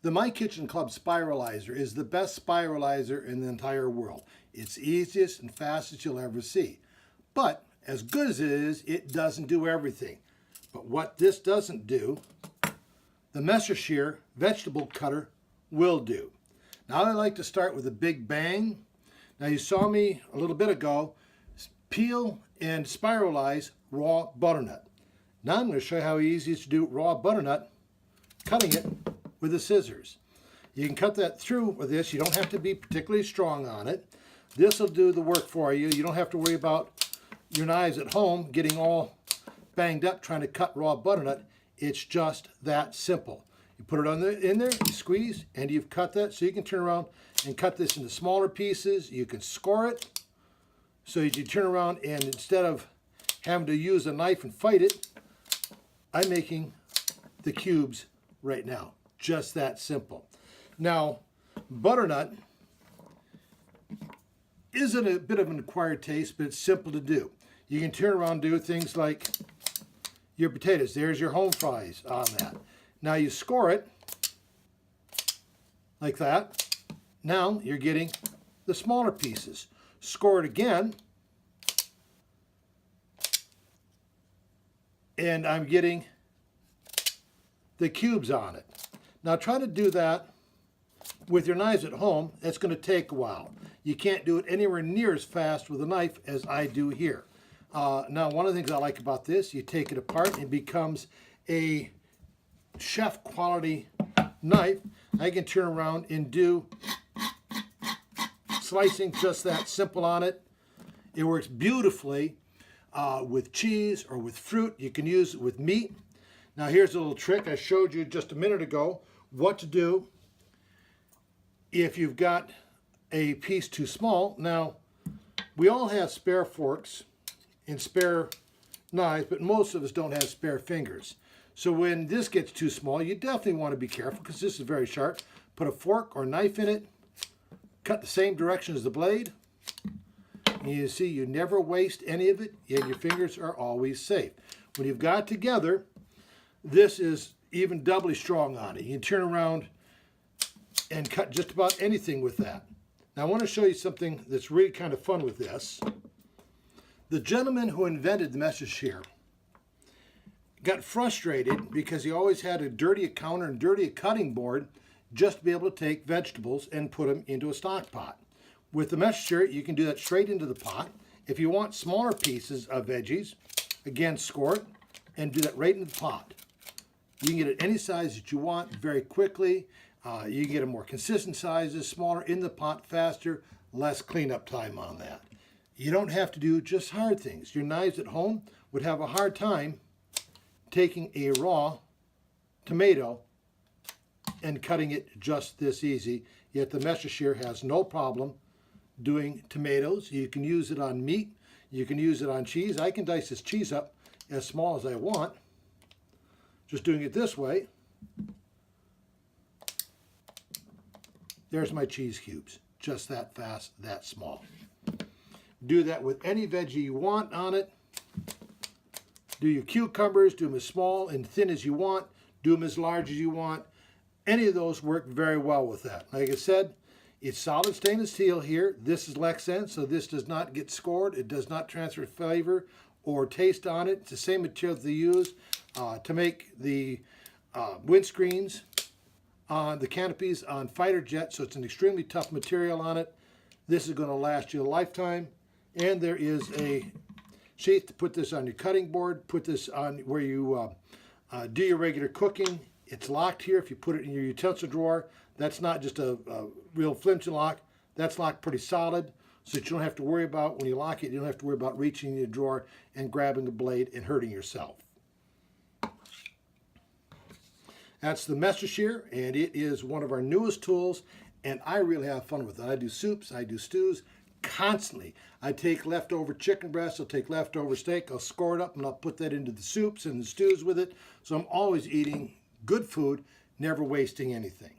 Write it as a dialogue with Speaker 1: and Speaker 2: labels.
Speaker 1: The MyKitchen.Club spiralizer is the best spiralizer in the entire world. It's easiest and fastest you'll ever see. But as good as it is, it doesn't do everything. But what this doesn't do, the Schere vegetable cutter will do. Now I like to start with a big bang. Now you saw me a little bit ago peel and spiralize raw butternut. Now I'm going to show you how easy it is to do raw butternut, cutting it with the scissors. You can cut that through with this. You don't have to be particularly strong on it. This will do the work for you. You don't have to worry about your knives at home getting all banged up trying to cut raw butternut. It's just that simple. You put it in there, you squeeze, and you've cut that. So you can turn around and cut this into smaller pieces. You can score it. So you turn around, and instead of having to use a knife and fight it, I'm making the cubes right now. Just that simple. Now, butternut isn't a bit of an acquired taste, but it's simple to do. You can turn around and do things like your potatoes. There's your home fries on that. Now you score it like that. Now you're getting the smaller pieces. Score it again, and I'm getting the cubes on it. Now try to do that with your knives at home. It's going to take a while. You can't do it anywhere near as fast with a knife as I do here. Now one of the things I like about this, you take it apart and it becomes a chef quality knife. I can turn around and do slicing just that simple on it. It works beautifully with cheese or with fruit. You can use it with meat. Now here's a little trick I showed you just a minute ago what to do if you've got a piece too small. Now we all have spare forks and spare knives, but most of us don't have spare fingers. So when this gets too small, you definitely want to be careful because this is very sharp. Put a fork or knife in it, cut the same direction as the blade, and you see you never waste any of it, yet your fingers are always safe. When you've got it together, this is even doubly strong on it. You can turn around and cut just about anything with that. Now I want to show you something that's really kind of fun with this. The gentleman who invented the Schere got frustrated because he always had a dirty counter and dirty cutting board just to be able to take vegetables and put them into a stock pot. With the Schere, you can do that straight into the pot. If you want smaller pieces of veggies, again, score it and do that right in the pot. You can get it any size that you want very quickly. You can get a more consistent sizes, smaller in the pot, faster, less cleanup time on that. You don't have to do just hard things. Your knives at home would have a hard time taking a raw tomato and cutting it just this easy. Yet the Schere has no problem doing tomatoes. You can use it on meat. You can use it on cheese. I can dice this cheese up as small as I want. Just doing it this way. There's my cheese cubes. Just that fast, that small. Do that with any veggie you want on it. Do your cucumbers, do them as small and thin as you want. Do them as large as you want. Any of those work very well with that. Like I said, it's solid stainless steel here. This is Lexan, so this does not get scored. It does not transfer flavor or taste on it. It's the same material that they use to make the windscreens on the canopies on fighter jets, so it's an extremely tough material on it. This is going to last you a lifetime. And there is a sheath to put this on your cutting board, put this on where you do your regular cooking. It's locked here. If you put it in your utensil drawer, that's not just a real flinch lock. That's locked pretty solid, so that you don't have to worry about, when you lock it, you don't have to worry about reaching in your drawer and grabbing a blade and hurting yourself. That's the Schere, and it is one of our newest tools, and I really have fun with it. I do soups, I do stews constantly. I take leftover chicken breasts, I'll take leftover steak, I'll score it up, and I'll put that into the soups and the stews with it. So I'm always eating good food, never wasting anything.